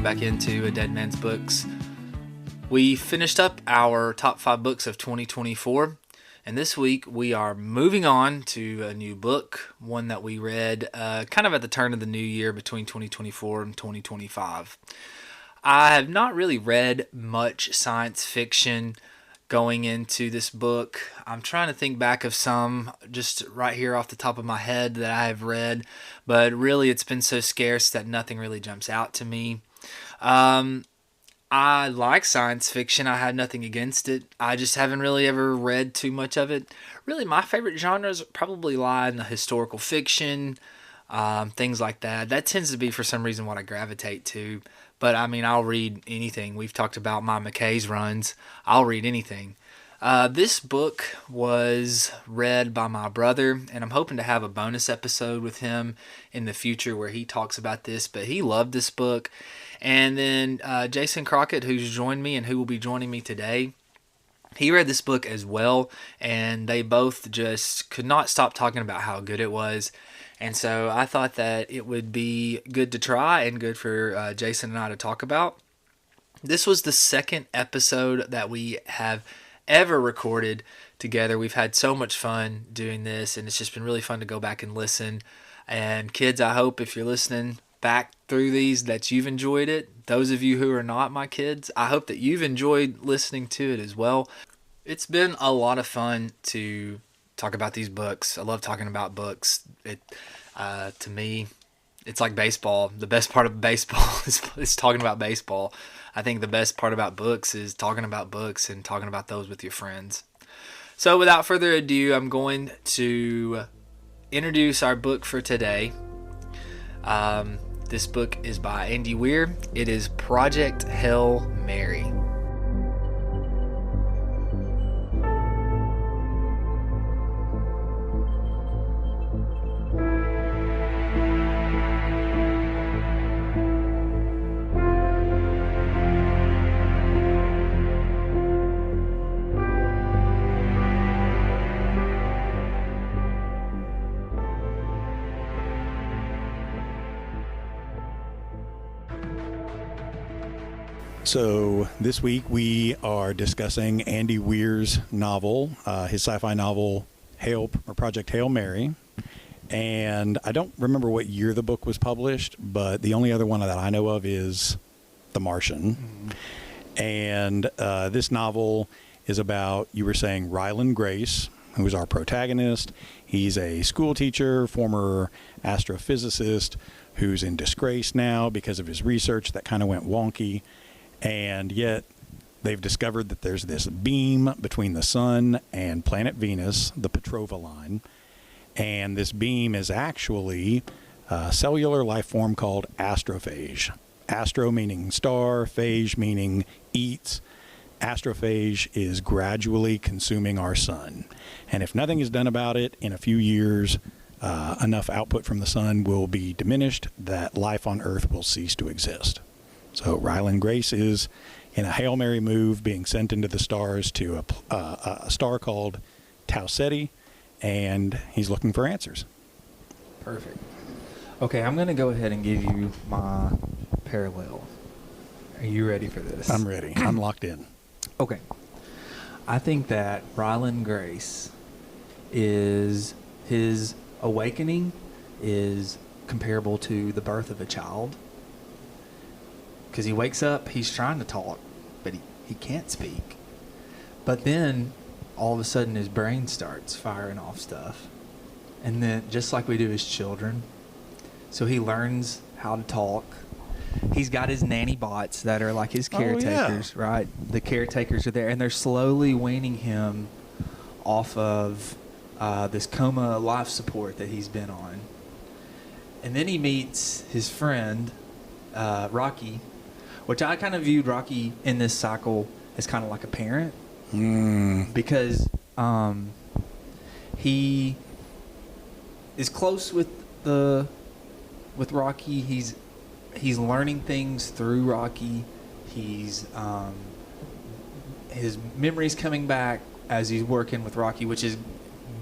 back into a Deadman's Books. We finished up our top 5 books of 2024, and this week we are moving on to a new book, one that we read kind of at the turn of the new year between 2024 and 2025. I have not really read much science fiction going into this book. I'm trying to think back of some just right here off the top of my head that I have read, but really it's been so scarce that nothing really jumps out to me. I like science fiction. I had nothing against it. I just haven't really ever read too much of it. Really, my favorite genres probably lie in the historical fiction, things like that. That tends to be, for some reason, what I gravitate to. But, I mean, I'll read anything. We've talked about my McKay's runs. I'll read anything. This book was read by my brother, and I'm hoping to have a bonus episode with him in the future where he talks about this. But he loved this book. And then Jason Crockett, who's joined me and who will be joining me today, he read this book as well, and they both just could not stop talking about how good it was. And so I thought that it would be good to try and good for Jason and I to talk about. This was the second episode that we have ever recorded together. We've had so much fun doing this, and it's just been really fun to go back and listen. And kids, I hope if you're listening back through these that you've enjoyed it. Those of you who are not my kids, I hope that you've enjoyed listening to it as well. It's been a lot of fun to talk about these books. I love talking about books. To me, it's like baseball. The best part of baseball is talking about baseball. I think the best part about books is talking about books and talking about those with your friends. So without further ado, I'm going to introduce our book for today. This book is by Andy Weir. It is Project Hail Mary. So this week we are discussing Andy Weir's novel, his sci-fi novel, Project Hail Mary. And I don't remember what year the book was published, but the only other one that I know of is The Martian. Mm-hmm. And this novel is about, you were saying, Rylan Grace, who is our protagonist. He's a school teacher, former astrophysicist, who's in disgrace now because of his research that kind of went wonky. And yet they've discovered that there's this beam between the sun and planet Venus, the Petrova line. And this beam is actually a cellular life form called astrophage. Astro meaning star, phage meaning eats. Astrophage is gradually consuming our sun. And if nothing is done about it, in a few years, enough output from the sun will be diminished that life on Earth will cease to exist. So Rylan Grace is in a Hail Mary move being sent into the stars to a star called Tau Ceti, and he's looking for answers. Perfect. Okay, I'm going to go ahead and give you my parallel. Are you ready for this? I'm ready. I'm locked in. Okay. I think that Rylan Grace is, his awakening is comparable to the birth of a child. Because he wakes up, he's trying to talk, but he can't speak. But then, all of a sudden, his brain starts firing off stuff. And then, just like we do as children, so he learns how to talk. He's got his nanny bots that are like his caretakers, right? The caretakers are there, and they're slowly weaning him off of this coma life support that he's been on. And then he meets his friend, Rocky, which I kind of viewed Rocky in this cycle as kind of like a parent. Because he is close with Rocky. He's learning things through Rocky. He's his memories coming back as he's working with Rocky, which is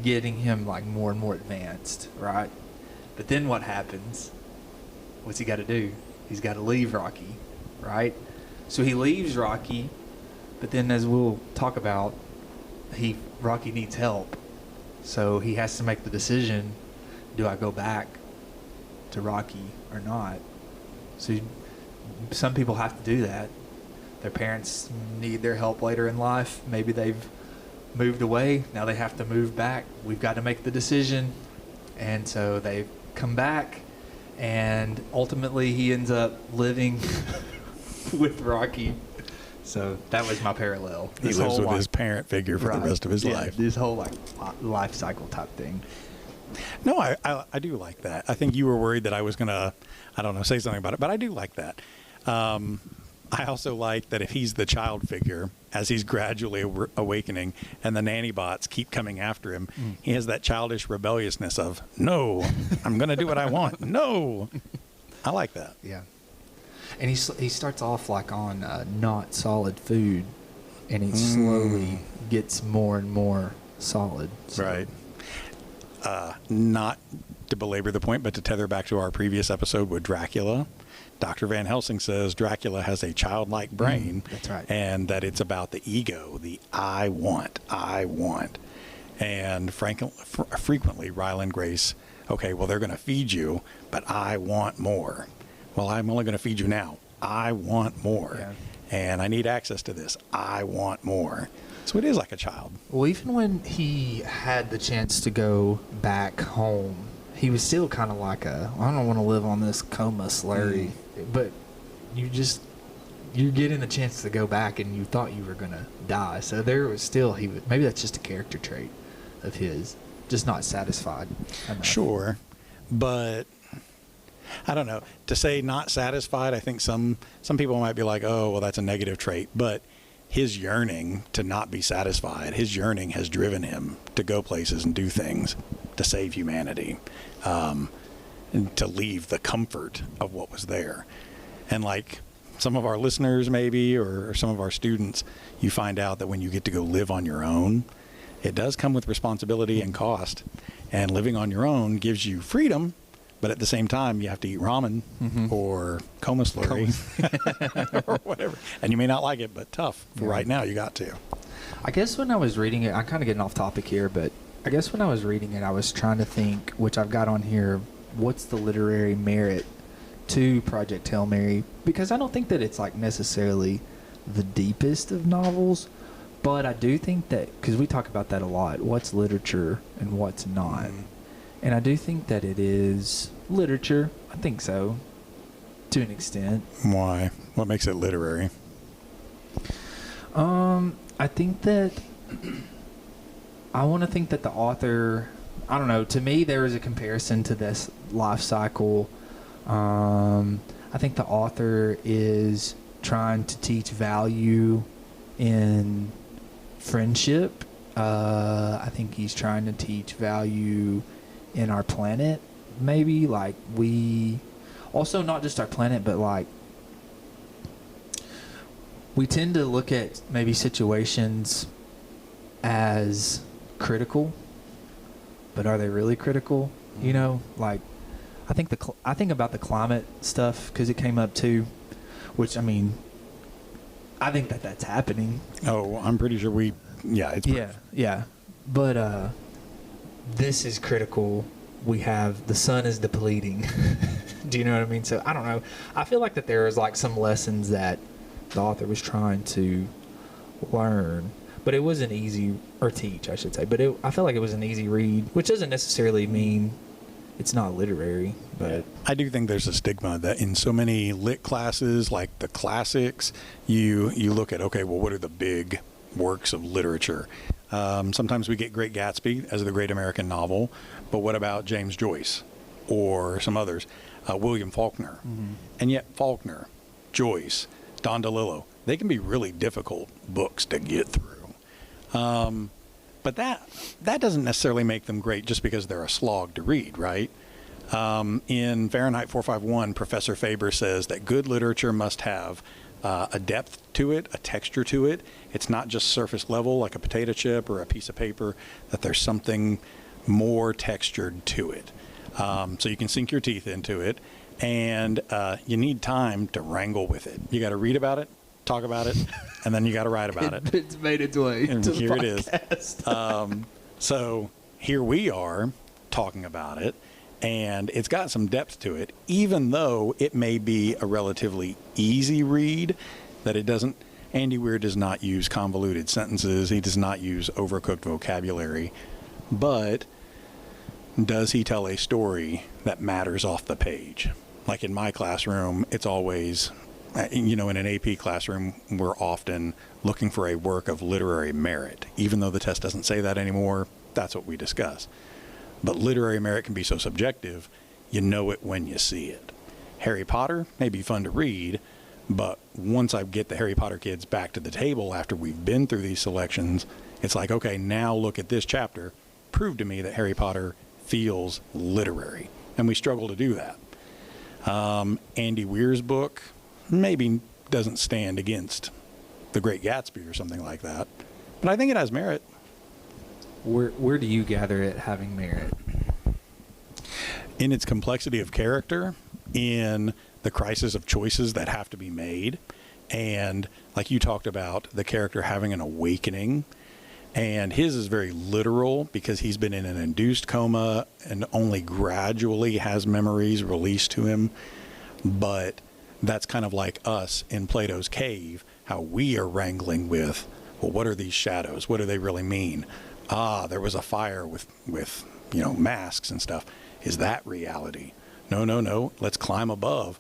getting him like more and more advanced, right? But then what happens? What's he got to do? He's got to leave Rocky right? So he leaves Rocky, but then as we'll talk about, Rocky needs help. So he has to make the decision, do I go back to Rocky or not? So some people have to do that. Their parents need their help later in life. Maybe they've moved away. Now they have to move back. We've got to make the decision. And so they come back, and ultimately he ends up living with Rocky. So that was my parallel. He lives with his parent figure for the rest of his life. This whole life cycle type thing. No, I do like that. I think you were worried that I was going to, I don't know, say something about it, but I do like that. I also like that if he's the child figure, as he's gradually awakening and the nanny bots keep coming after him, he has that childish rebelliousness of, no, I'm going to do what I want. No. I like that. Yeah. And he starts off like on not solid food, and he slowly gets more and more solid. So. Right. Not to belabor the point, but to tether back to our previous episode with Dracula, Dr. Van Helsing says Dracula has a childlike brain. That's right. And that it's about the ego, the I want. And frequently, Rylan Grace, okay, well, they're going to feed you, but I want more. Well, I'm only going to feed you now. I want more. Yeah. And I need access to this. I want more. So it is like a child. Well, even when he had the chance to go back home, he was still kind of like I don't want to live on this coma slurry. But you're getting the chance to go back, and you thought you were going to die. So there was still, maybe that's just a character trait of his, just not satisfied enough. Sure. But I don't know. To say not satisfied, I think some people might be like, oh, well, that's a negative trait. But his yearning to not be satisfied, his yearning has driven him to go places and do things to save humanity, and to leave the comfort of what was there. And like some of our listeners maybe, or some of our students, you find out that when you get to go live on your own, it does come with responsibility and cost. And living on your own gives you freedom, but at the same time, you have to eat ramen or coma slurry or whatever. And you may not like it, but tough. For right now, you got to. I guess when I was reading it, I'm kind of getting off topic here, but I guess when I was reading it, I was trying to think, which I've got on here, what's the literary merit to Project Hail Mary? Because I don't think that it's like necessarily the deepest of novels, but I do think that, because we talk about that a lot, what's literature and what's not. And I do think that it is literature. I think so, to an extent. Why? What makes it literary? I think that I want to think that the author, I don't know, to me there is a comparison to this life cycle. I think the author is trying to teach value in friendship. I think he's trying to teach value in our planet, maybe, like we also, not just our planet, but like we tend to look at maybe situations as critical, but are they really critical? You know, like I think about the climate stuff because it came up too, which I mean, I think that that's happening. Oh, I'm pretty sure it's yeah, but this is critical. We have the sun is depleting. Do you know what I mean? So I don't know. I feel like that there is like some lessons that the author was trying to learn, but it wasn't easy, or teach, I should say. But I feel like it was an easy read, which doesn't necessarily mean it's not literary. But I do think there's a stigma that in so many lit classes, like the classics, you look at, okay, well, what are the big works of literature? Sometimes we get Great Gatsby as the great American novel, but what about James Joyce or some others? William Faulkner. And yet Faulkner, Joyce, Don DeLillo, they can be really difficult books to get through. But that doesn't necessarily make them great just because they're a slog to read, right? In Fahrenheit 451, Professor Faber says that good literature must have a depth to it, a texture to it. It's not just surface level like a potato chip or a piece of paper, that there's something more textured to it. So you can sink your teeth into it. And you need time to wrangle with it. You got to read about it, talk about it, and then you got to write about it. It's made its way And to the here podcast. it is. So here we are talking about it, and it's got some depth to it, even though it may be a relatively easy read, that it doesn't. Andy Weir does not use convoluted sentences. He does not use overcooked vocabulary. But does he tell a story that matters off the page? Like in my classroom, it's always, in an AP classroom, we're often looking for a work of literary merit. Even though the test doesn't say that anymore, that's what we discuss. But literary merit can be so subjective, you know it when you see it. Harry Potter may be fun to read, but once I get the Harry Potter kids back to the table after we've been through these selections, it's like, okay, now look at this chapter. Prove to me that Harry Potter feels literary. And we struggle to do that. Andy Weir's book maybe doesn't stand against The Great Gatsby or something like that. But I think it has merit. Where do you gather it having merit? In its complexity of character, in the crisis of choices that have to be made, and like you talked about, the character having an awakening. And his is very literal because he's been in an induced coma and only gradually has memories released to him. But that's kind of like us in Plato's cave, how we are wrangling with, well, what are these shadows? What do they really mean? There was a fire with masks and stuff. Is that reality? No. Let's climb above.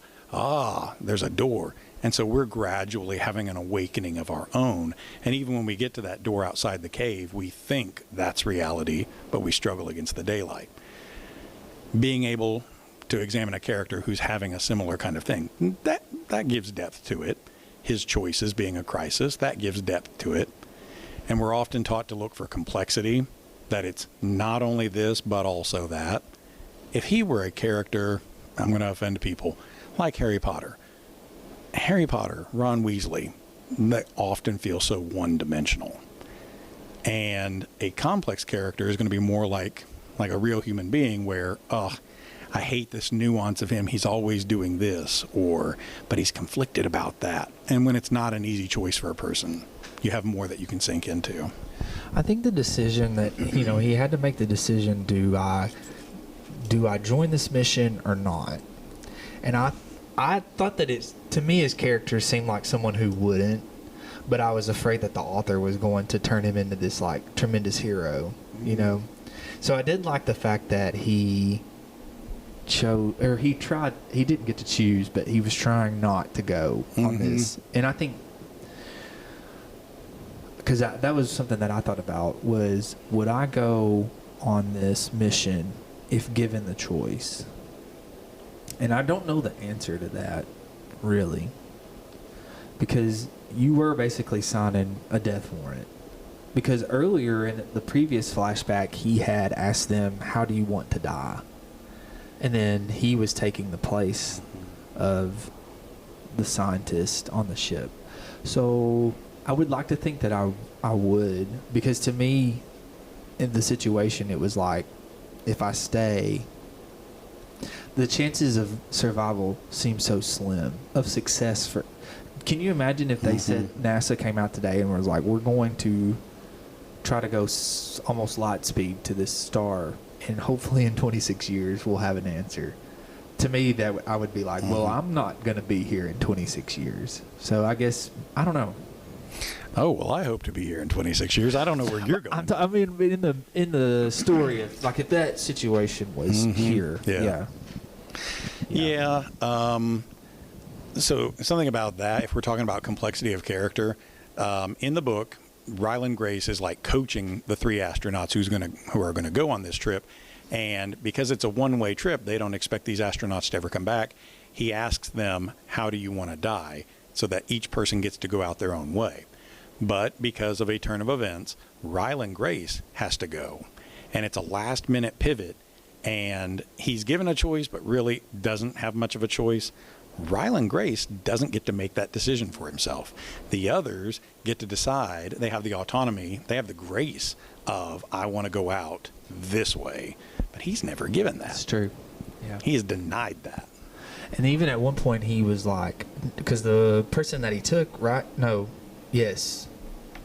There's a door. And so we're gradually having an awakening of our own. And even when we get to that door outside the cave, we think that's reality, but we struggle against the daylight. Being able to examine a character who's having a similar kind of thing, that gives depth to it. His choices being a crisis, that gives depth to it. And we're often taught to look for complexity, that it's not only this, but also that. If he were a character, I'm going to offend people, like Harry Potter, Ron Weasley, they often feel so one-dimensional. And a complex character is going to be more like a real human being where, I hate this nuance of him. He's always doing this, but he's conflicted about that. And when it's not an easy choice for a person, you have more that you can sink into. I think the decision that, he had to make the decision, do I join this mission or not? And I thought that to me, his character seemed like someone who wouldn't, but I was afraid that the author was going to turn him into this tremendous hero, So I did like the fact that he didn't get to choose, but he was trying not to go on this. And I think, because that was something that I thought about, was would I go on this mission if given the choice? And I don't know the answer to that, really. Because you were basically signing a death warrant. Because earlier in the previous flashback, he had asked them, how do you want to die? And then he was taking the place of the scientist on the ship. So I would like to think that I would. Because to me, in the situation, it was like, if I stay, the chances of survival seem so slim, of success. Can you imagine if they said, NASA came out today and was like, we're going to try to go almost light speed to this star, and hopefully in 26 years we'll have an answer. To me, that I would be like, well, I'm not going to be here in 26 years. So I guess, I don't know. Oh, well, I hope to be here in 26 years. I don't know where you're going. I mean, in the story of, like, if that situation was here. Yeah. So something about that, if we're talking about complexity of character, in the book, Rylan Grace is like coaching the three astronauts who are going to go on this trip. And because it's a one-way trip, they don't expect these astronauts to ever come back. He asks them, how do you want to die? So that each person gets to go out their own way. But because of a turn of events, Rylan Grace has to go. And it's a last-minute pivot. And he's given a choice, but really doesn't have much of a choice. Rylan Grace doesn't get to make that decision for himself. The others get to decide. They have the autonomy. They have the grace of, I want to go out this way. But he's never given that. That's true. Yeah. He has denied that. And even at one point, he was like, because the person that he took, right? No, yes.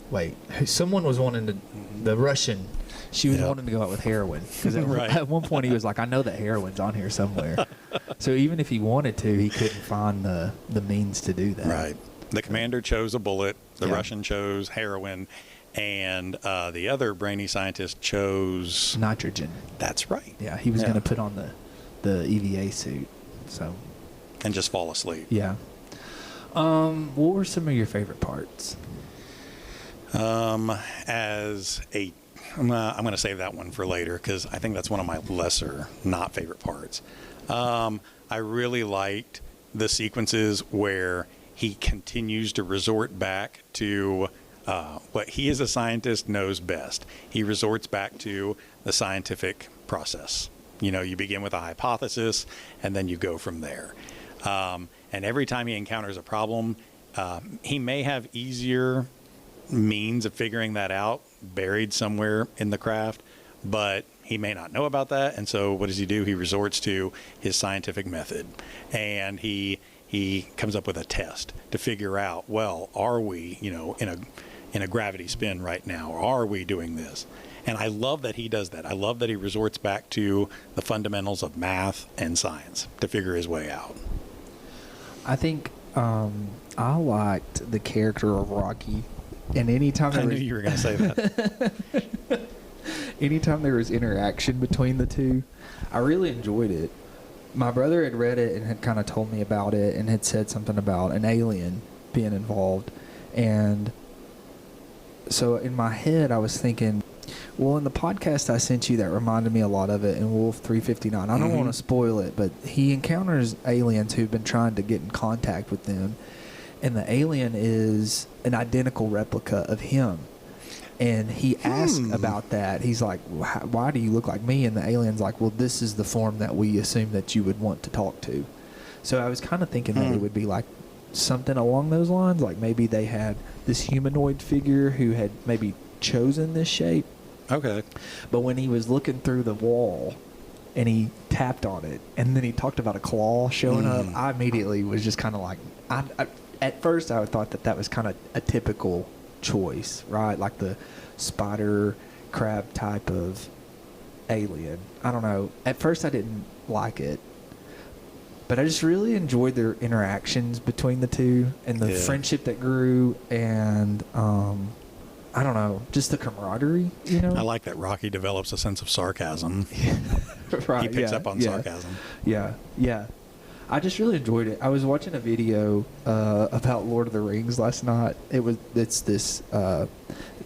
Wait, someone was wanting to, the Russian, she was wanting to go out with heroin. Because at one point, he was like, I know that heroin's on here somewhere. So even if he wanted to, he couldn't find the means to do that. Right. The commander chose a bullet. The Russian chose heroin. And the other brainy scientist chose nitrogen. That's right. Yeah, he was going to put on the EVA suit. So. And just fall asleep. Yeah. What were some of your favorite parts? I'm going to save that one for later because I think that's one of my lesser, not favorite parts. I really liked the sequences where he continues to resort back to what he as a scientist knows best. He resorts back to the scientific process. You know, you begin with a hypothesis and then you go from there. And every time he encounters a problem, he may have easier means of figuring that out buried somewhere in the craft, but he may not know about that. And so what does he do? He resorts to his scientific method, and he comes up with a test to figure out, well, are we, in a gravity spin right now, or are we doing this? And I love that he does that. I love that he resorts back to the fundamentals of math and science to figure his way out. I think I liked the character of Rocky, and anytime I knew you were going to say that. Anytime there was interaction between the two, I really enjoyed it. My brother had read it and had kind of told me about it and had said something about an alien being involved, and so in my head I was thinking, well, in the podcast I sent you that reminded me a lot of it in Wolf 359. I don't want to spoil it, but he encounters aliens who've been trying to get in contact with them, and the alien is an identical replica of him. And he asked about that. He's like, why do you look like me? And the alien's like, well, this is the form that we assume that you would want to talk to. So I was kind of thinking that it would be like something along those lines. Like maybe they had this humanoid figure who had maybe chosen this shape. Okay. But when he was looking through the wall and he tapped on it and then he talked about a claw showing up, I immediately was just kind of like, at first I thought that was kind of a typical choice, right? Like the spider crab type of alien. I don't know. At first I didn't like it, but I just really enjoyed their interactions between the two and the friendship that grew, and I don't know, just the camaraderie, I like that Rocky develops a sense of sarcasm. Right, he picks up on sarcasm. Yeah. I just really enjoyed it. I was watching a video about Lord of the Rings last night. It's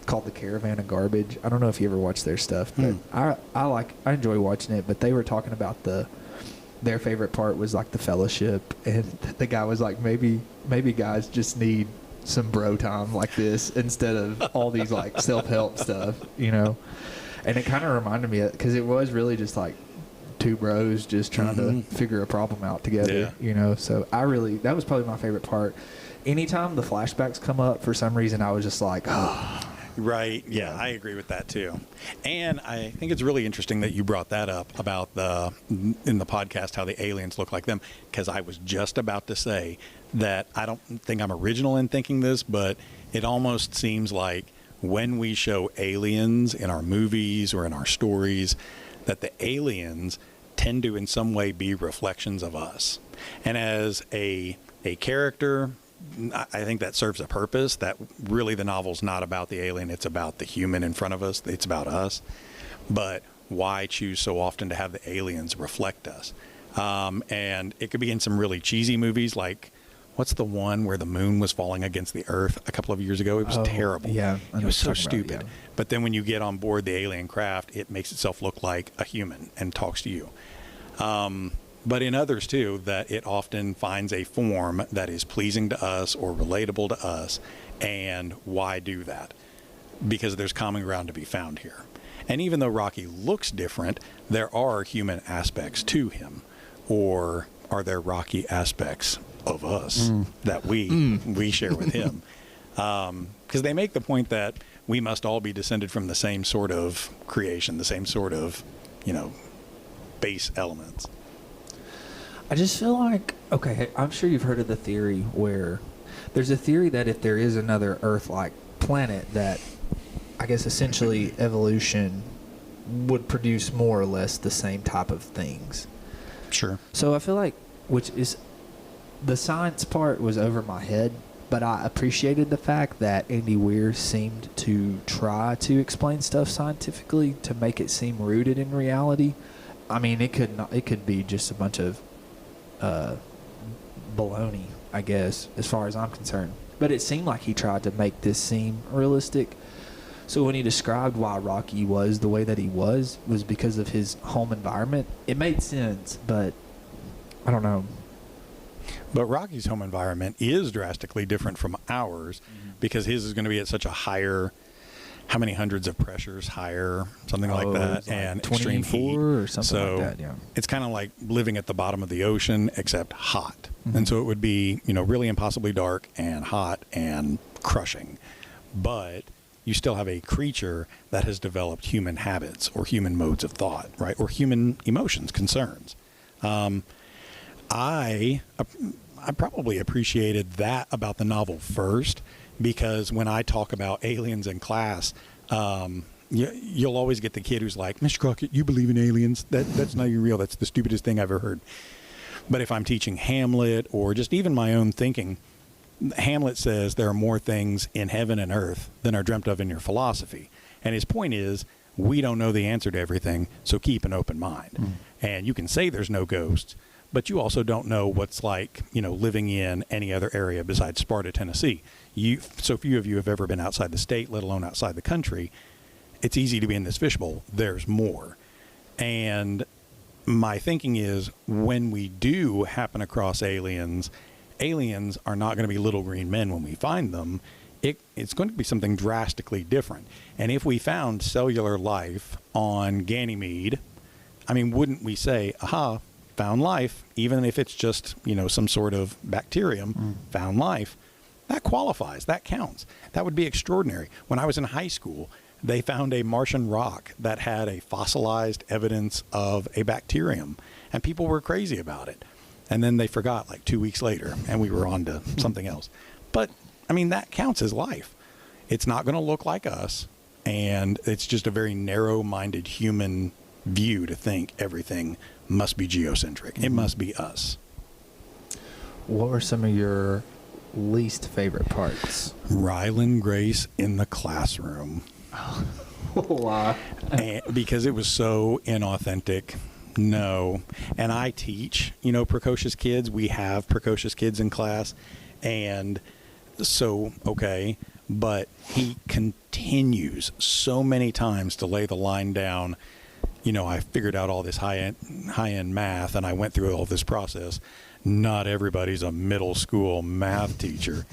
called The Caravan of Garbage. I don't know if you ever watched their stuff, but I enjoy watching it. But they were talking about their favorite part was like the fellowship, and the guy was like, maybe guys just need some bro time like this instead of all these like self-help stuff, And it kind of reminded me, because it was really just like two bros just trying to figure a problem out together, So that was probably my favorite part. Anytime the flashbacks come up, for some reason I was just like, oh. Right. Yeah, I agree with that too. And I think it's really interesting that you brought that up about in the podcast how the aliens look like them, because I was just about to say that I don't think I'm original in thinking this, but it almost seems like when we show aliens in our movies or in our stories, that the aliens tend to in some way be reflections of us. And as a character, I think that serves a purpose, that really the novel's not about the alien, it's about the human in front of us, it's about us. But why choose so often to have the aliens reflect us? And it could be in some really cheesy movies, like, what's the one where the moon was falling against the earth a couple of years ago? It was terrible. Yeah. It was so stupid. But then when you get on board the alien craft, it makes itself look like a human and talks to you. But in others, too, that it often finds a form that is pleasing to us or relatable to us. And why do that? Because there's common ground to be found here. And even though Rocky looks different, there are human aspects to him. Or are there Rocky aspects of us that we share with him? Because they make the point that we must all be descended from the same sort of creation, the same sort of, base elements. I just feel like, okay, I'm sure you've heard of the theory where there's a theory that if there is another Earth-like planet, that I guess essentially evolution would produce more or less the same type of things. Sure. So I feel like, which is, the science part was over my head, but I appreciated the fact that Andy Weir seemed to try to explain stuff scientifically to make it seem rooted in reality. I mean, it could be just a bunch of baloney, I guess, as far as I'm concerned. But it seemed like he tried to make this seem realistic. So when he described why Rocky was the way that he was because of his home environment, it made sense, but I don't know. But Rocky's home environment is drastically different from ours because his is going to be at such a higher, how many hundreds of pressures higher, something like that, like and extreme 24 heat. or something so like that, yeah. It's kind of like living at the bottom of the ocean, except hot. And so it would be, really impossibly dark and hot and crushing. But you still have a creature that has developed human habits or human modes of thought, right? Or human emotions, concerns. I probably appreciated that about the novel first, because when I talk about aliens in class, you'll always get the kid who's like, Mr. Crockett, you believe in aliens? That's not even real. That's the stupidest thing I've ever heard. But if I'm teaching Hamlet or just even my own thinking, Hamlet says there are more things in heaven and earth than are dreamt of in your philosophy. And his point is, we don't know the answer to everything, so keep an open mind. And you can say there's no ghosts, but you also don't know what's like, living in any other area besides Sparta, Tennessee. So few of you have ever been outside the state, let alone outside the country. It's easy to be in this fishbowl. There's more. And my thinking is, when we do happen across aliens are not going to be little green men when we find them. It's going to be something drastically different. And if we found cellular life on Ganymede, I mean, wouldn't we say, aha, found life, even if it's just, some sort of bacterium, found life? That qualifies. That counts. That would be extraordinary. When I was in high school, they found a Martian rock that had a fossilized evidence of a bacterium, and people were crazy about it. And then they forgot like 2 weeks later, and we were on to something else. But, I mean, that counts as life. It's not going to look like us, and it's just a very narrow-minded human view to think everything must be geocentric. It must be us. What were some of your least favorite parts? Rylan Grace in the classroom. Why? Because it was so inauthentic. No. And I teach, precocious kids. We have precocious kids in class. And so, okay. But he continues so many times to lay the line down. I figured out all this high-end math, and I went through all this process. Not everybody's a middle school math teacher.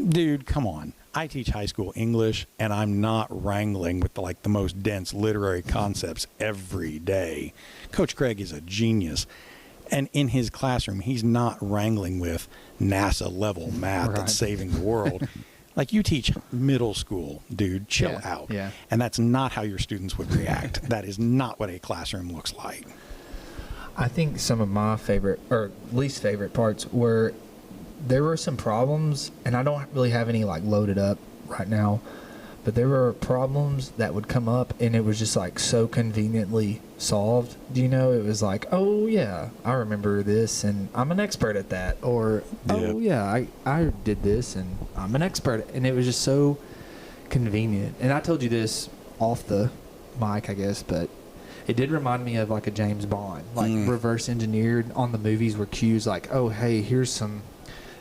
Dude, come on. I teach high school English, and I'm not wrangling with the most dense literary concepts every day. Coach Craig is a genius. And in his classroom, he's not wrangling with NASA-level math that's saving the world. You teach middle school, dude. Chill out. Yeah. And that's not how your students would react. That is not what a classroom looks like. I think some of my favorite or least favorite parts were there were some problems, and I don't really have any loaded up right now, but there were problems that would come up, and it was just so conveniently solved. It was oh yeah, I remember this, and I'm an expert at that, or oh yeah, I did this, and I'm an expert, and it was just so convenient. And I told you this off the mic, I guess, but it did remind me of a James Bond, reverse engineered on the movies where Q's oh hey, here's some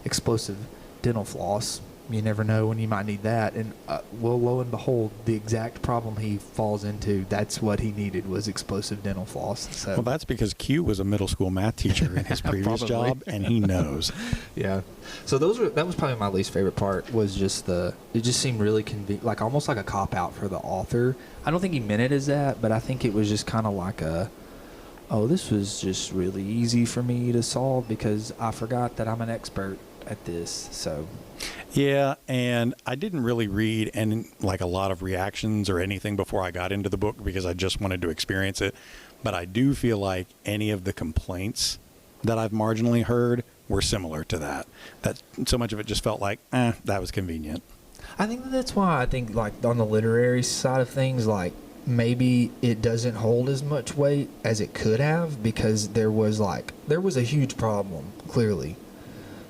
explosive dental floss. You never know when you might need that. And well, lo and behold, the exact problem he falls into, that's what he needed, was explosive dental floss. So. Well, that's because Q was a middle school math teacher in his previous job, and he knows. Yeah. So that was probably my least favorite part, was just it just seemed really convenient, almost like a cop-out for the author. I don't think he meant it as that, but I think it was just kind of this was just really easy for me to solve because I forgot that I'm an expert at this. So yeah, and I didn't really read a lot of reactions or anything before I got into the book because I just wanted to experience it. But I do feel like any of the complaints that I've marginally heard were similar to that. That so much of it just felt like, that was convenient. I think that's why I think, like, on the literary side of things, like, maybe it doesn't hold as much weight as it could have, because there was a huge problem, clearly.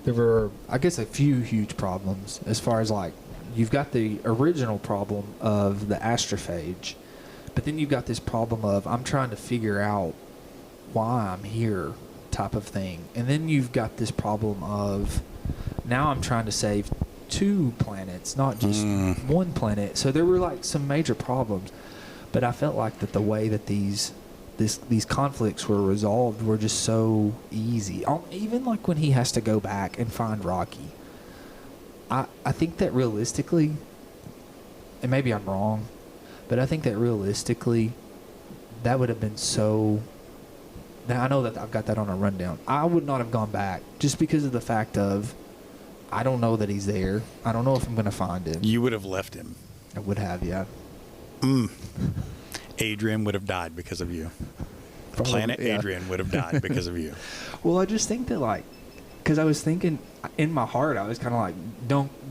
There were, I guess, a few huge problems as far as, like, you've got the original problem of the astrophage, but then you've got this problem of, I'm trying to figure out why I'm here type of thing. And then you've got this problem of, now I'm trying to save 2 planets, not just 1 planet. So there were, like, some major problems. But I felt like that the way that these conflicts were resolved were just so easy. Even, like, when he has to go back and find Rocky, I think that realistically, and maybe I'm wrong, but I think that realistically, that would have been so... Now, I know that I've got that on a rundown. I would not have gone back just because of the fact of, I don't know that he's there. I don't know if I'm going to find him. You would have left him. I would have, yeah. Adrian would have died because of you. Probably, Planet yeah. Adrian would have died because of you. Well, I just think that, like, because I was thinking in my heart, I was kind of like,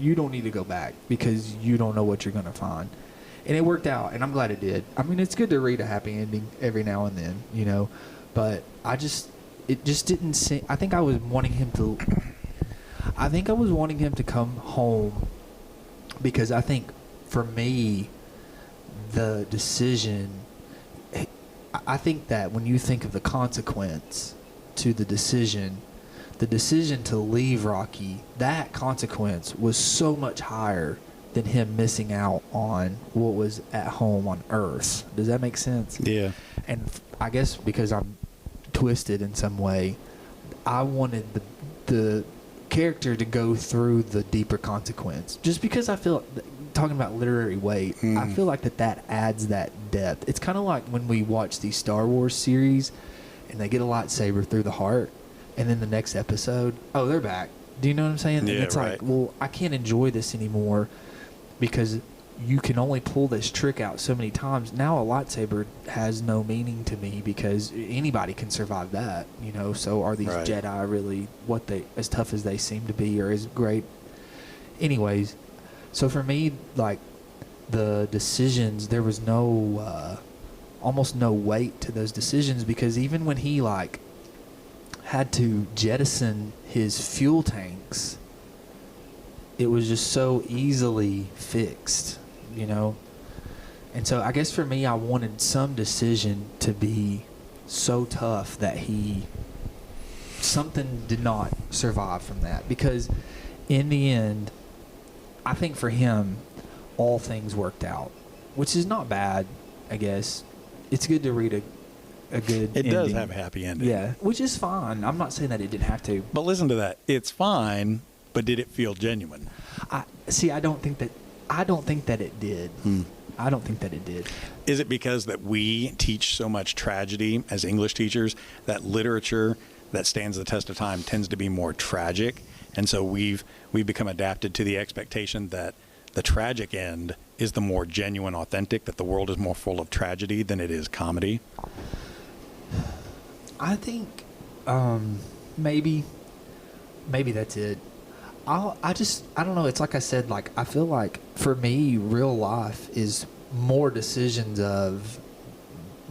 you don't need to go back because you don't know what you're going to find. And it worked out, and I'm glad it did. I mean, it's good to read a happy ending every now and then, you know, but it just didn't seem, I think I was wanting him to come home, because I think for me, the decision, I think that when you think of the consequence to the decision to leave Rocky, that consequence was so much higher than him missing out on what was at home on Earth. Does that make sense? Yeah. And I guess because I'm twisted in some way, I wanted the character to go through the deeper consequence. Just because I feel, talking about literary weight, I feel like that adds that depth. It's kind of like when we watch these Star Wars series and they get a lightsaber through the heart, and then the next episode, oh, they're back. Do you know what I'm saying? Yeah, and it's right. like, well, I can't enjoy this anymore because you can only pull this trick out so many times. Now a lightsaber has no meaning to me because anybody can survive that, you know. So are these Right. Jedi really as tough as they seem to be, or as great? Anyways, so for me, like, the decisions, there was no, almost no weight to those decisions, because even when he, like, had to jettison his fuel tanks, it was just so easily fixed, you know? And so I guess for me, I wanted some decision to be so tough that something did not survive from that. Because in the end, I think for him, all things worked out, which is not bad, I guess. It's good to read a good It ending. does have a happy ending. Yeah, which is fine. I'm not saying that it didn't have to. But listen to that. It's fine, but did it feel genuine? I don't think that it did. I don't think that it did. Is it because that we teach so much tragedy as English teachers that literature that stands the test of time tends to be more tragic, and so we've become adapted to the expectation that the tragic end is the more genuine, authentic, that the world is more full of tragedy than it is comedy? I think maybe that's it. I don't know. It's like I said, like, I feel like for me, real life is more decisions of,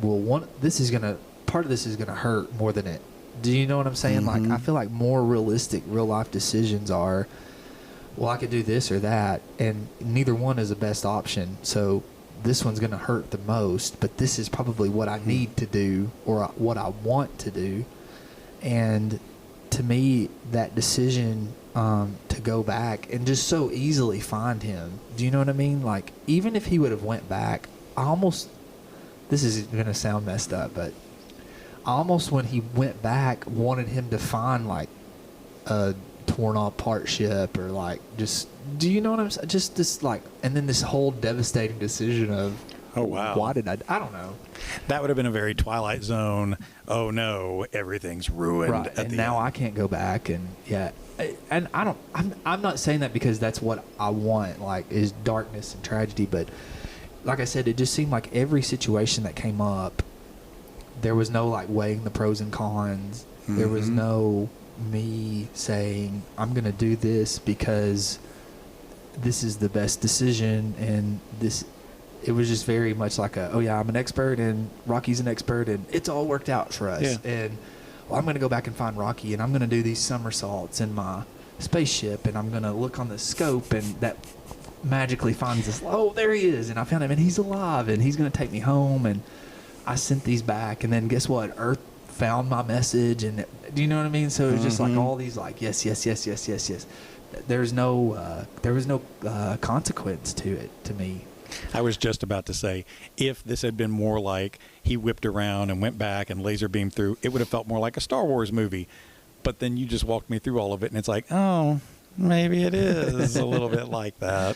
well, part of this is gonna hurt more than it. Do you know what I'm saying? Mm-hmm. Like, I feel like more realistic real life decisions are, well, I could do this or that, and neither one is the best option. So this one's gonna hurt the most, but this is probably what I need to do, or what I want to do. And to me, that decision to go back and just so easily find him. Do you know what I mean? Like, even if he would have went back, this is going to sound messed up, but I almost, when he went back, wanted him to find, like, a torn apart ship, or, like, just, do you know what I'm saying? Just this, like, and then this whole devastating decision of, Oh, wow. why did I don't know. That would have been a very Twilight Zone, oh no, everything's ruined. Right, At and the now end. I can't go back, and yeah, and I'm not saying that because that's what I want, like, is darkness and tragedy, but like I said, it just seemed like every situation that came up, there was no, like, weighing the pros and cons. There was no me saying, I'm going to do this because this is the best decision, and this, it was just very much like a, oh yeah, I'm an expert and Rocky's an expert and it's all worked out for us. Yeah. And well, I'm going to go back and find Rocky and I'm going to do these somersaults in my spaceship and I'm going to look on the scope and that magically finds this, oh, there he is. And I found him and he's alive and he's going to take me home. And I sent these back, and then guess what? Earth found my message, and do you know what I mean? So it was just like all these like, yes, yes, yes, yes, yes, yes. There was no consequence to it, to me. I was just about to say, if this had been more like he whipped around and went back and laser beamed through, it would have felt more like a Star Wars movie. But then you just walked me through all of it, and it's like, oh, maybe it is a little bit like that.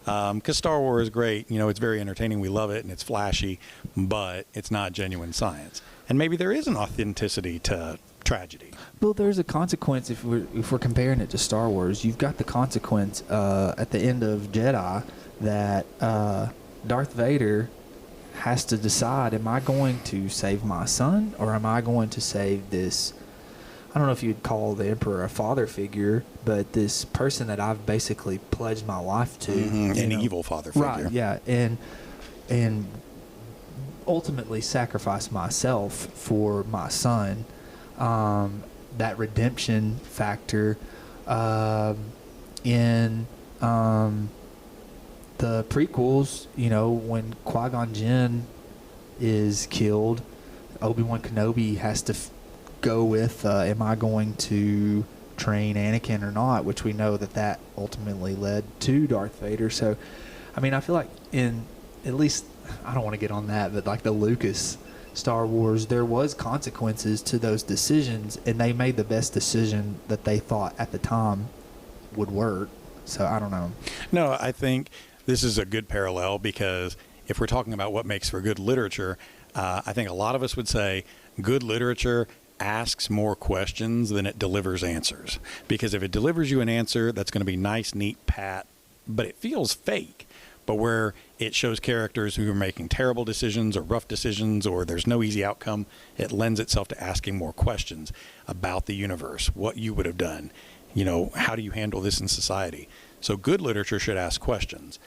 Because Star Wars is great. You know, it's very entertaining. We love it, and it's flashy, but it's not genuine science. And maybe there is an authenticity to tragedy. Well, there's a consequence if we're comparing it to Star Wars. You've got the consequence at the end of Jedi that Darth Vader has to decide, am I going to save my son or am I going to save this, I don't know if you'd call the Emperor a father figure, but this person that I've basically pledged my life to. An evil father figure. Right, yeah. And ultimately sacrifice myself for my son. That redemption factor in the prequels, you know, when Qui-Gon Jinn is killed, Obi-Wan Kenobi has to go with, am I going to train Anakin or not, which we know that ultimately led to Darth Vader. So, I mean, I feel like in, at least, I don't want to get on that, but like the Lucas Star Wars, there was consequences to those decisions, and they made the best decision that they thought at the time would work. So I don't know. No, I think this is a good parallel, because if we're talking about what makes for good literature, I think a lot of us would say good literature asks more questions than it delivers answers. Because if it delivers you an answer that's going to be nice, neat, pat, but it feels fake, but where it shows characters who are making terrible decisions or rough decisions, or there's no easy outcome, it lends itself to asking more questions about the universe, what you would have done. You know, how do you handle this in society? So good literature should ask questions.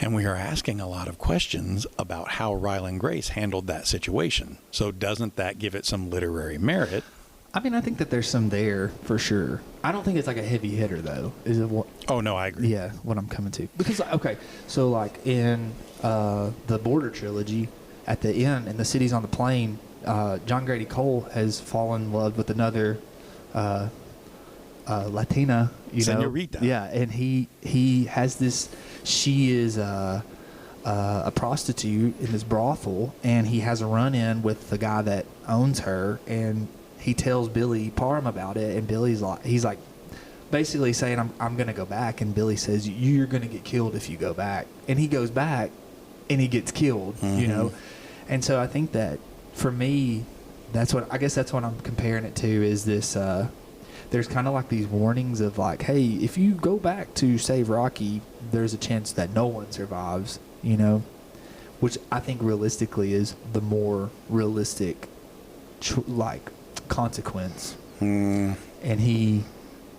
And we are asking a lot of questions about how Rylan Grace handled that situation. So doesn't that give it some literary merit? I mean, I think that there's some there for sure. I don't think it's like a heavy hitter, though. Is it what? Oh, no, I agree. Yeah, what I'm coming to. Because, okay, so like in the Border trilogy, at the end, in The Cities on the Plain, John Grady Cole has fallen in love with another Latina, you know. Senorita. Yeah, and he has this, she is a prostitute in this brothel, and he has a run-in with the guy that owns her, and he tells Billy Parham about it, and Billy's like, he's like basically saying, I'm going to go back, and Billy says, you're going to get killed if you go back. And he goes back, and he gets killed, you know. And so I think that for me, that's what I'm comparing it to, is this, there's kind of like these warnings of like, hey, if you go back to save Rocky, there's a chance that no one survives, you know, which I think realistically is the more realistic, like, consequence. And he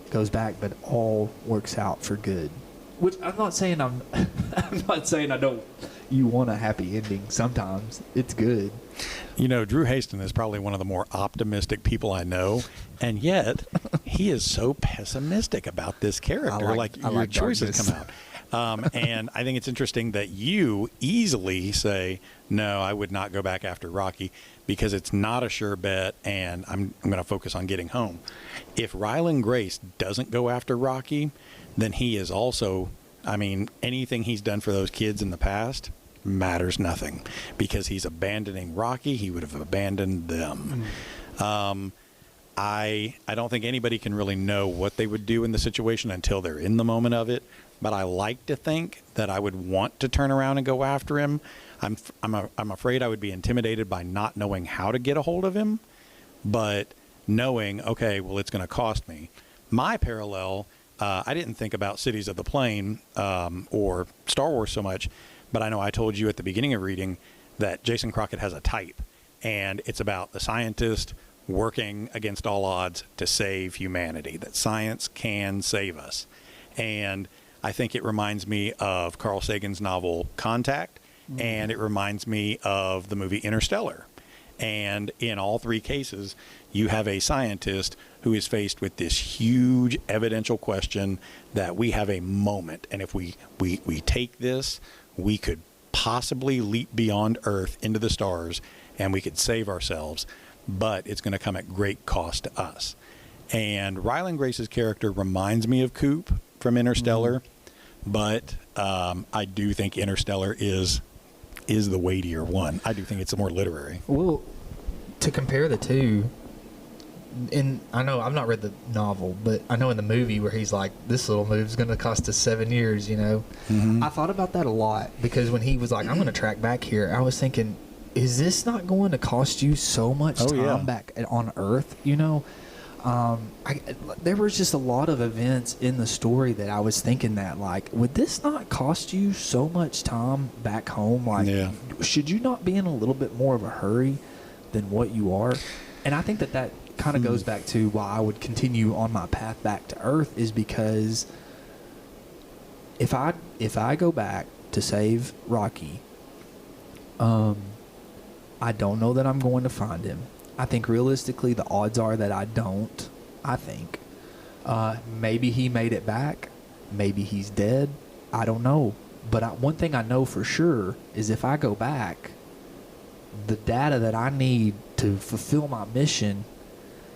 goes back, but all works out for good. Which I'm not saying I'm not saying I don't. You want a happy ending. Sometimes it's good. You know, Drew Haston is probably one of the more optimistic people I know, and yet he is so pessimistic about this character. Your choices come out. And I think it's interesting that you easily say, no, I would not go back after Rocky because it's not a sure bet, and I'm going to focus on getting home. If Rylan Grace doesn't go after Rocky, then he is also, I mean, anything he's done for those kids in the past matters nothing, because he's abandoning Rocky. He would have abandoned them. I don't think anybody can really know what they would do in the situation until they're in the moment of it. But I like to think that I would want to turn around and go after him. I'm afraid I would be intimidated by not knowing how to get a hold of him, but knowing, okay, well, it's going to cost me. My parallel, I didn't think about Cities of the Plain or Star Wars so much, but I know I told you at the beginning of reading that Jason Crockett has a type, and it's about the scientist working against all odds to save humanity, that science can save us. And I think it reminds me of Carl Sagan's novel Contact, and it reminds me of the movie Interstellar. And in all three cases, you have a scientist who is faced with this huge evidential question that we have a moment. And if we take this, we could possibly leap beyond Earth into the stars and we could save ourselves, but it's going to come at great cost to us. And Rylan Grace's character reminds me of Coop from Interstellar, but I do think Interstellar is the weightier one. I do think it's more literary. Well, to compare the two, I know I've not read the novel, but I know in the movie where he's like, this little move's going to cost us 7 years, you know. I thought about that a lot because when he was like, I'm going to track back here, I was thinking, is this not going to cost you so much time back on Earth, you know? There was just a lot of events in the story that I was thinking that, like, would this not cost you so much time back home? Like, should you not be in a little bit more of a hurry than what you are? And I think that kind of goes back to why I would continue on my path back to Earth, is because if I go back to save Rocky, I don't know that I'm going to find him. I think realistically the odds are that I don't. I think maybe he made it back, maybe he's dead, I don't know. But one thing I know for sure is if I go back, the data that I need to fulfill my mission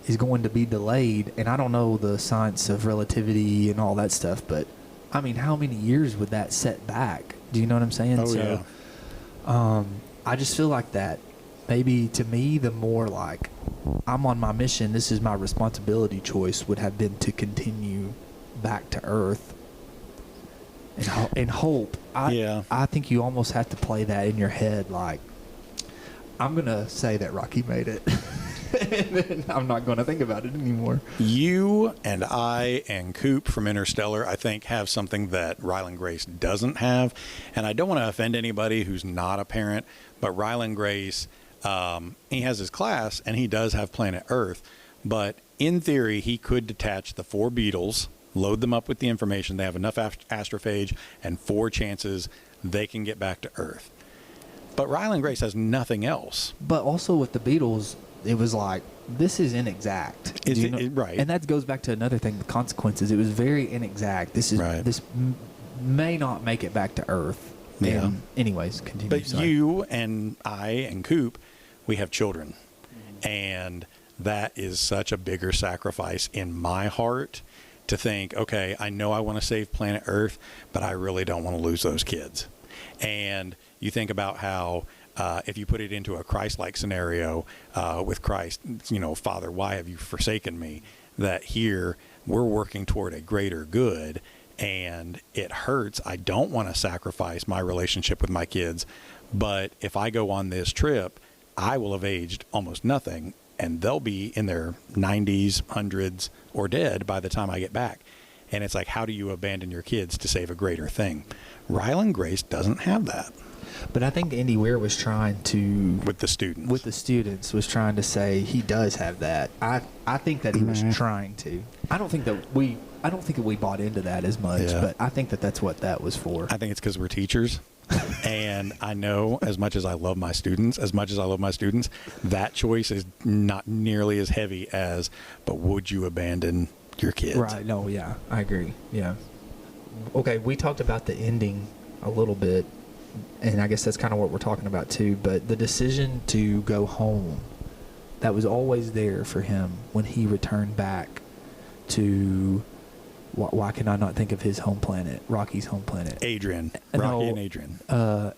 is going to be delayed. And I don't know the science of relativity and all that stuff, but I mean, how many years would that set back? Do you know what I'm saying? I just feel like that maybe to me, the more like I'm on my mission, this is my responsibility choice, would have been to continue back to Earth and hope. I think you almost have to play that in your head, like, I'm going to say that Rocky made it. And then I'm not going to think about it anymore. You and I and Coop from Interstellar, I think, have something that Rylan Grace doesn't have. And I don't want to offend anybody who's not a parent, but Rylan Grace, he has his class and he does have planet Earth. But in theory, he could detach the 4 beetles, load them up with the information. They have enough astrophage and 4 chances they can get back to Earth. But Rylan Grace has nothing else. But also with the beetles, it was like, this is inexact. Right. And that goes back to another thing, the consequences. It was very inexact. This may not make it back to Earth. Yeah. Anyways, continue. But you and I and Coop, we have children. And that is such a bigger sacrifice in my heart to think, okay, I know I want to save planet Earth, but I really don't want to lose those kids. And you think about how if you put it into a Christ-like scenario with Christ, you know, Father, why have you forsaken me? That here we're working toward a greater good, and it hurts. I don't want to sacrifice my relationship with my kids, but if I go on this trip, I will have aged almost nothing, and they'll be in their 90s, 100s, or dead by the time I get back. And it's like, how do you abandon your kids to save a greater thing? Rylan Grace doesn't have that. But I think Andy Weir was trying to... With the students, was trying to say he does have that. I think that he was trying to. I don't think that we bought into that as much, but I think that that's what that was for. I think it's because we're teachers. And I know as much as I love my students, that choice is not nearly as heavy as, but would you abandon your kids? Right. No, yeah, I agree. Yeah. Okay, we talked about the ending a little bit, and I guess that's kind of what we're talking about too, but the decision to go home, that was always there for him when he returned back to... Why can I not think of his home planet, Rocky's home planet? Adrian. Rocky and Adrian.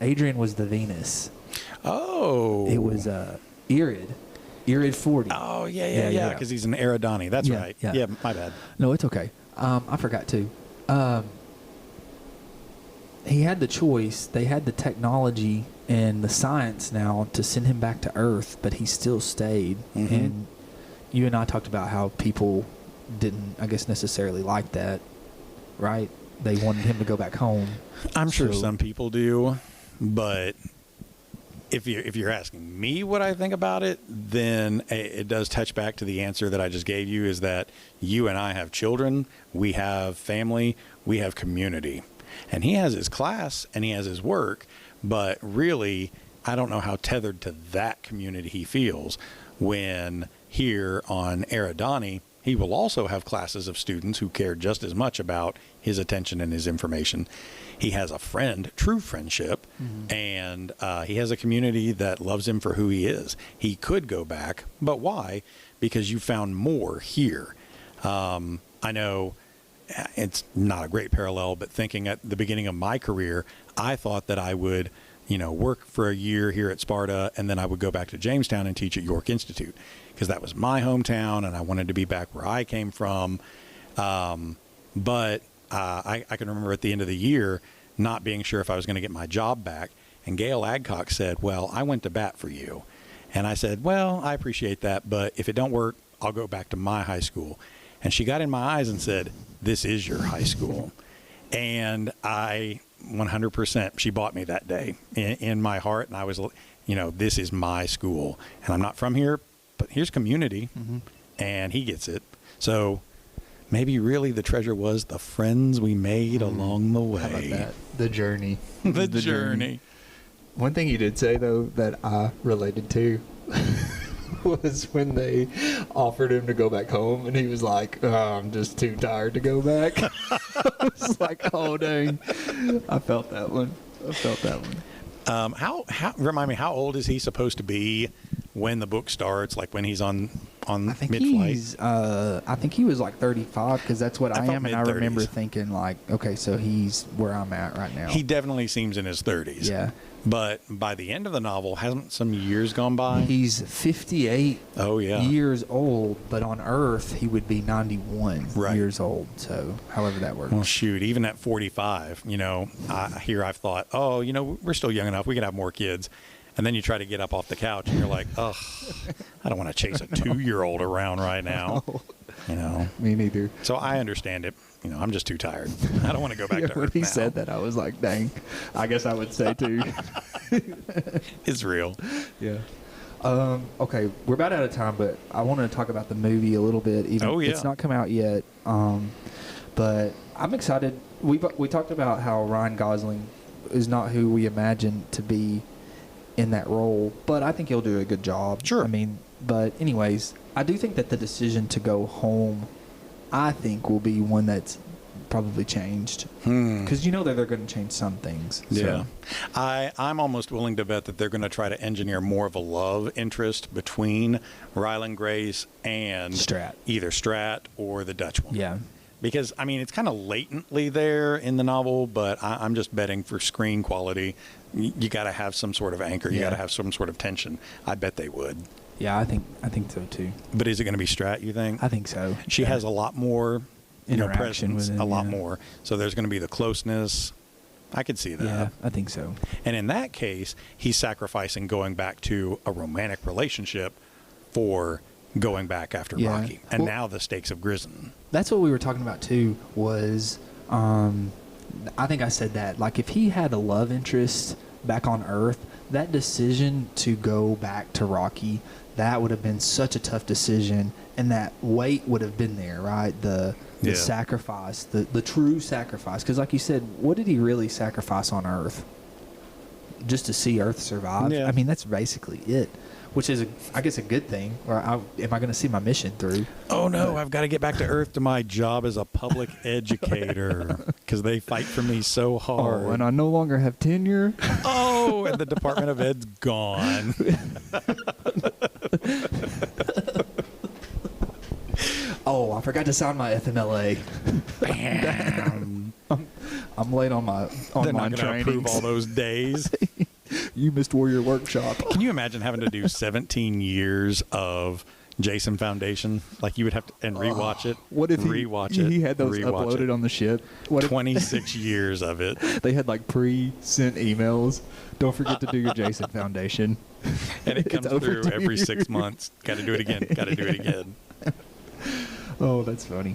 Adrian was the Venus. Oh. It was Irid. Irid 40. Oh, yeah, because he's an Eridani. That's right. Yeah, my bad. No, it's okay. I forgot to. He had the choice. They had the technology and the science now to send him back to Earth, but he still stayed. Mm-hmm. And you and I talked about how people didn't, I guess, necessarily like that, right? They wanted him to go back home. I'm sure some people do, but if you're asking me what I think about it, then it does touch back to the answer that I just gave you, is that you and I have children, we have family, we have community. And he has his class and he has his work, but really, I don't know how tethered to that community he feels when here on Eridani, he will also have classes of students who care just as much about his attention and his information. He has a friend, true friendship, and he has a community that loves him for who he is. He could go back, but why? Because you found more here. I know it's not a great parallel, but thinking at the beginning of my career, I thought that I would, work for a year here at Sparta, and then I would go back to Jamestown and teach at York Institute, because that was my hometown, and I wanted to be back where I came from. But I can remember at the end of the year not being sure if I was going to get my job back, and Gail Adcock said, well, I went to bat for you. And I said, well, I appreciate that, but if it don't work, I'll go back to my high school. And she got in my eyes and said, this is your high school. And I 100%, she bought me that day in my heart. And I was, this is my school. And I'm not from here, but here's community. And he gets it. So maybe really the treasure was the friends we made along the way. How about that? The journey. the journey. One thing you did say, though, that I related to was when they offered him to go back home, and he was like, oh, I'm just too tired to go back. I was like, oh, dang. I felt that one. Remind me, how old is he supposed to be when the book starts? Like when he's on I think mid-flight? I think he was like 35, because that's what I am, and I mid-30s. remember thinking like, okay, so he's where I'm at right now. He definitely seems in his 30s. Yeah. But by the end of the novel, hasn't some years gone by? He's 58 years old, but on Earth, he would be 91 years old. So, however that works. Well, shoot, even at 45, I've thought, we're still young enough. We can have more kids. And then you try to get up off the couch, and you're like, ugh, I don't want to chase a 2-year-old around right now. Me neither. So I understand it. I'm just too tired. I don't want to go back to Earth When he now. said that, I was like, dang. I guess I would say too. It's real. Yeah. Okay, we're about out of time, but I wanted to talk about the movie a little bit. It's not come out yet, but I'm excited. We talked about how Ryan Gosling is not who we imagined to be in that role, but I think he'll do a good job. Sure. But anyways, I do think that the decision to go home, I think, will be one that's probably changed, because that they're going to change some things. Yeah. I'm almost willing to bet that they're going to try to engineer more of a love interest between Rylan Grace and either Strat or the Dutch woman. Yeah. Because, it's kind of latently there in the novel, but I'm just betting for screen quality, you got to have some sort of anchor. You got to have some sort of tension. I bet they would. Yeah, I think so too. But is it going to be Strat, you think? I think so. She has a lot more interaction presence, with him, a lot more. So there's going to be the closeness. I could see that. Yeah, I think so. And in that case, he's sacrificing going back to a romantic relationship for going back after Rocky. And now the stakes have risen. That's what we were talking about too, was I think I said that, like, if he had a love interest back on Earth, that decision to go back to Rocky, that would have been such a tough decision, and that weight would have been there, right? The sacrifice, the true sacrifice. Because like you said, what did he really sacrifice on Earth? Just to see Earth survive? Yeah. That's basically it. Which is, I guess, a good thing. Or am I going to see my mission through? Oh, no, I've got to get back to Earth to my job as a public educator, because they fight for me so hard. Oh, and I no longer have tenure. Oh, and the Department of Ed's gone. Oh, I forgot to sign my FMLA. Bam. I'm late on my They're online not going to approve all those days. You missed Warrior Workshop. Can you imagine having to do 17 years of Jason Foundation? Like, you would have to and rewatch it. What if he had those uploaded on the ship? What 26 years of it. They had like pre-sent emails. Don't forget to do your Jason Foundation. And it comes through every 6 months. Got to do it again. Got to do it again. Oh, that's funny.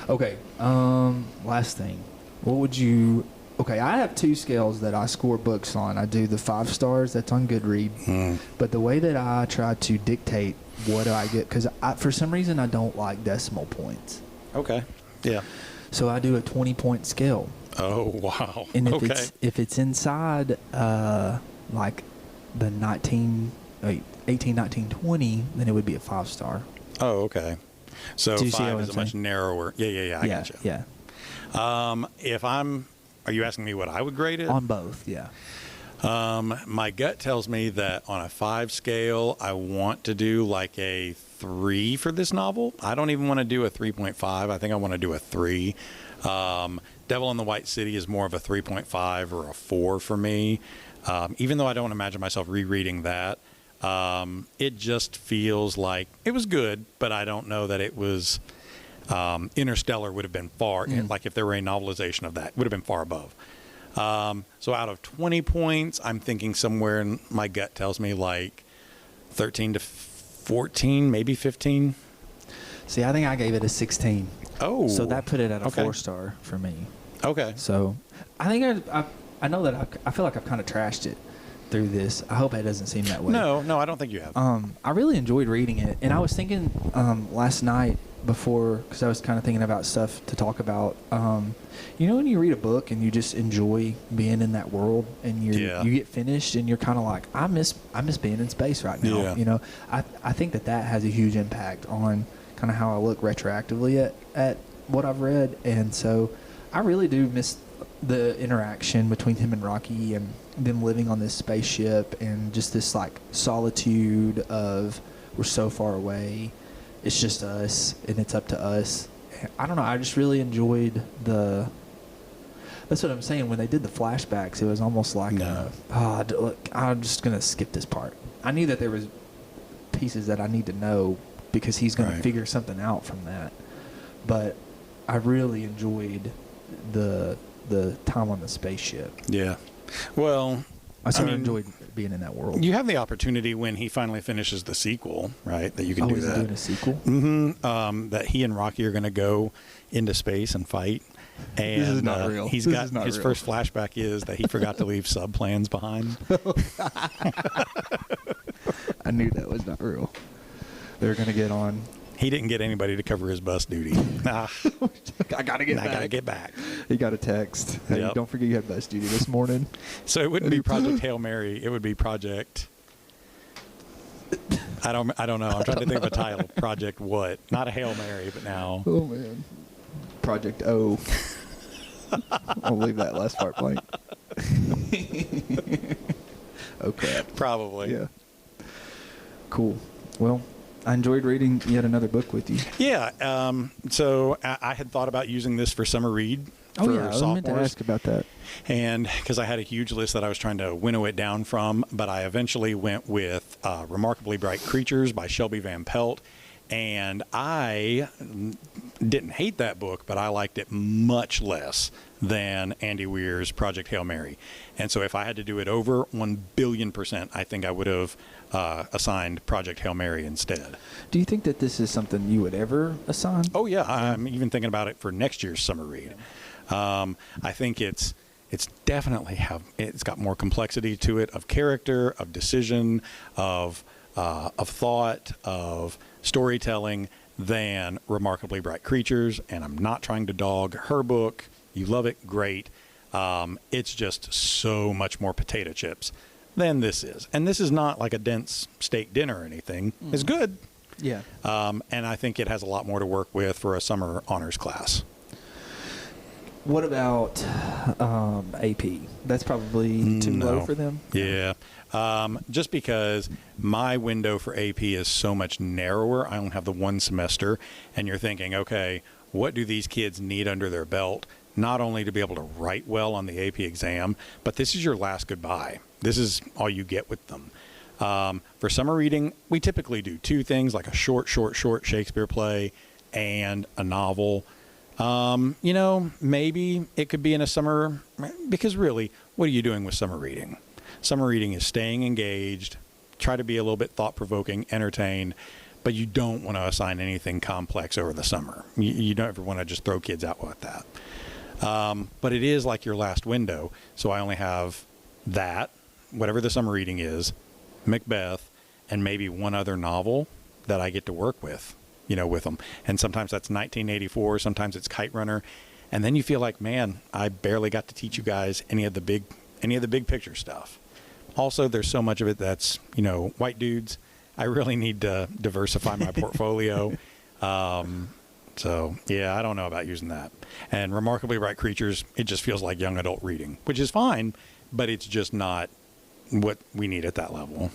Okay. Last thing. What would you Okay, I have 2 scales that I score books on. I do the 5 stars, that's on Goodread. But the way that I try to dictate what do I get, because for some reason I don't like decimal points. Okay. Yeah. So I do a 20-point scale. Oh, wow. And okay. if it's inside like the 18, 19, 20, then it would be a 5-star. Oh, okay. So Do you see 5 what is I'm a much saying? narrower. Yeah. I gotcha. Yeah. Are you asking me what I would grade it? On both, yeah. My gut tells me that on a 5 scale, I want to do like a 3 for this novel. I don't even want to do a 3.5. I think I want to do a 3. Devil in the White City is more of a 3.5 or a 4 for me. Even though I don't imagine myself rereading that. It just feels like it was good, but I don't know that it was. Interstellar would have been far, like if there were a novelization of that, would have been far above. So out of 20 points, I'm thinking somewhere in my gut tells me like 13 to 14, maybe 15. See, I think I gave it a 16. Oh. So that put it at a okay. 4-star for me. Okay. So I think I know that I feel like I've kind of trashed it through this. I hope it doesn't seem that way. No, I don't think you have. I really enjoyed reading it, and I was thinking last night before, because I was kind of thinking about stuff to talk about. You know, when you read a book and you just enjoy being in that world, and you get finished, and you're kind of like, I miss being in space right now. Yeah. You know, I think that has a huge impact on kind of how I look retroactively at what I've read, and so I really do miss the interaction between him and Rocky and them living on this spaceship and just this like solitude of we're so far away, it's just us and it's up to us. I don't know, I just really enjoyed that's what I'm saying, when they did the flashbacks, it was almost like look, I'm just gonna skip this part. I knew that there was pieces that I need to know because he's gonna figure something out from that, but I really enjoyed the time on the spaceship. Yeah. Well, I enjoyed being in that world. You have the opportunity when he finally finishes the sequel, right? That you can do is that. He doing a sequel? Mm-hmm. That he and Rocky are going to go into space and fight. And this is not real. He's got his first flashback is that he forgot to leave sub plans behind. I knew that was not real. They're going to get on. He didn't get anybody to cover his bus duty. Nah. I got to get back. I got to get back. He got a text. Hey, Yep. don't forget you had bus duty this morning. So it wouldn't be Project Hail Mary. It would be Project... I don't know. I'm trying to think of a title. Project what? Not a Hail Mary, but now... Oh, man. Project O. I'll leave that last part blank. Oh, crap. Probably. Yeah. Cool. Well, I enjoyed reading yet another book with you. Yeah. So I had thought about using this for summer read for sophomores. I meant to ask about that. And because I had a huge list that I was trying to winnow it down from, but I eventually went with Remarkably Bright Creatures by Shelby Van Pelt. And I didn't hate that book, but I liked it much less than Andy Weir's Project Hail Mary. And so if I had to do it over 1,000,000,000%, I think I would have assigned Project Hail Mary instead. Do you think that this is something you would ever assign? Oh, yeah. I'm even thinking about it for next year's summer read. I think it's definitely it's got more complexity to it, of character, of decision, of thought, of storytelling than Remarkably Bright Creatures. And I'm not trying to dog her book. You love it, great. It's just so much more potato chips than this is. And this is not like a dense steak dinner or anything. Mm. It's good. Yeah. And I think it has a lot more to work with for a summer honors class. What about AP? That's probably too low for them? Yeah. Just because my window for AP is so much narrower. I only have the one semester. And you're thinking, okay, what do these kids need under their belt? Not only to be able to write well on the AP exam, but this is your last goodbye. This is all you get with them. For summer reading, we typically do two things, like a short Shakespeare play and a novel. Maybe it could be in a summer, because really, what are you doing with summer reading? Summer reading is staying engaged, try to be a little bit thought-provoking, entertained, but you don't want to assign anything complex over the summer. You don't ever want to just throw kids out with that. But it is like your last window. So I only have that, whatever the summer reading is, Macbeth, and maybe one other novel that I get to work with, with them. And sometimes that's 1984, sometimes it's Kite Runner. And then you feel like, man, I barely got to teach you guys any of the big picture stuff. Also, there's so much of it that's, white dudes. I really need to diversify my portfolio. So, yeah, I don't know about using that. And Remarkably Bright Creatures, it just feels like young adult reading, which is fine, but it's just not what we need at that level.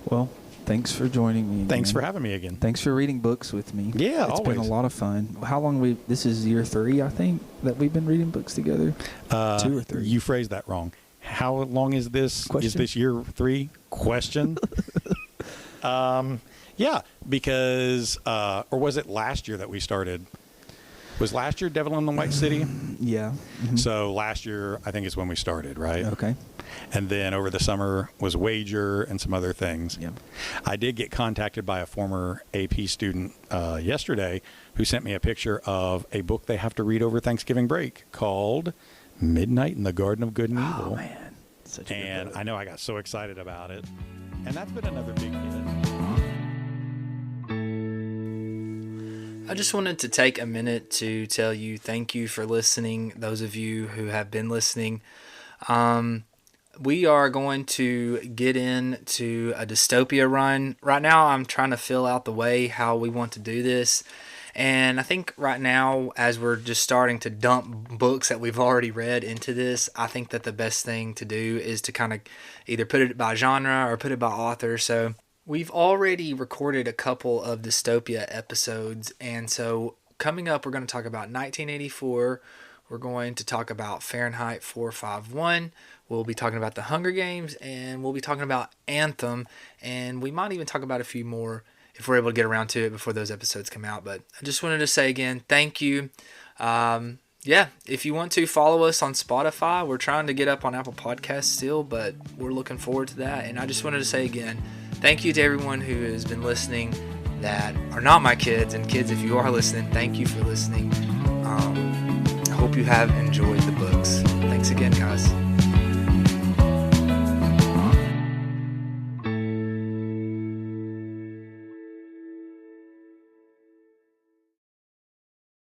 Well, thanks for joining me again. Thanks for having me again. Thanks for reading books with me. Yeah, it's always. been a lot of fun. How long this is year 3, I think, that we've been reading books together? 2 or 3. You phrased that wrong. How long is this? Question? Is this year 3? Question. Yeah, because, or was it last year that we started? Was last year Devil in the White City? Yeah. Mm-hmm. So last year, I think, is when we started, right? Okay. And then over the summer was Wager and some other things. Yeah. I did get contacted by a former AP student yesterday who sent me a picture of a book they have to read over Thanksgiving break called Midnight in the Garden of Good and Evil. Oh, man. Such a good book. I know I got so excited about it. And that's been another big hit. I just wanted to take a minute to tell you thank you for listening, those of you who have been listening. We are going to get into a dystopia run. Right now, I'm trying to fill out the way how we want to do this. And I think right now, as we're just starting to dump books that we've already read into this, I think that the best thing to do is to kind of either put it by genre or put it by author. So we've already recorded a couple of dystopia episodes. And so coming up, we're going to talk about 1984. We're going to talk about Fahrenheit 451. We'll be talking about The Hunger Games, and we'll be talking about Anthem, and we might even talk about a few more if we're able to get around to it before those episodes come out. But I just wanted to say again, thank you. If you want to follow us on Spotify, we're trying to get up on Apple Podcasts still, but we're looking forward to that. And I just wanted to say again, thank you to everyone who has been listening that are not my kids. And kids, if you are listening, thank you for listening. I hope you have enjoyed the books. Thanks again, guys.